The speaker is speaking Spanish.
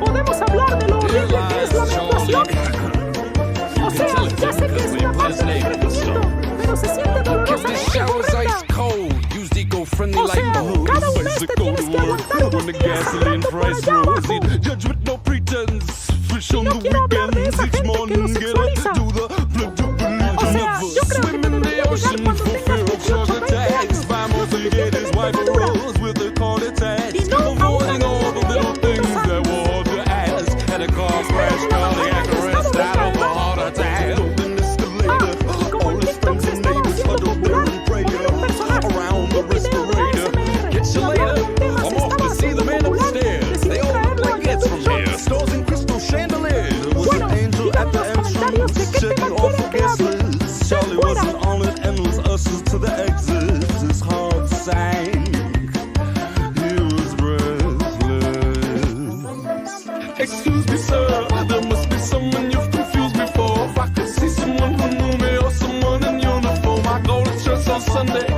¿Podemos hablar de lo horrible que es la menstruación? O sea, ya sé que es una parte del crecimiento, pero se siente dolorosamente horrenda. O sea, cada un mes te tienes que aguantar 2 días sangrando por allá abajo. Y no quiero hablar de esa gente que lo sexualiza. O sea, yo creo que te debería llegar cuando tengas 18 o 20 años. Y que te madura. Y no a una niña de 10 años. Como en TikTok se estaba haciendo popular, era un personaje, un video de ASMR, y hablar de un tema se estaba haciendo popular, decidí traerlo al YouTube Shorts. Bueno, digan en los comentarios de qué tema quieren que hable. ¡Fuera! Excuse me, sir, there must be someone you've confused before. If I could see someone who knew me or someone in uniform, I go to church on Sunday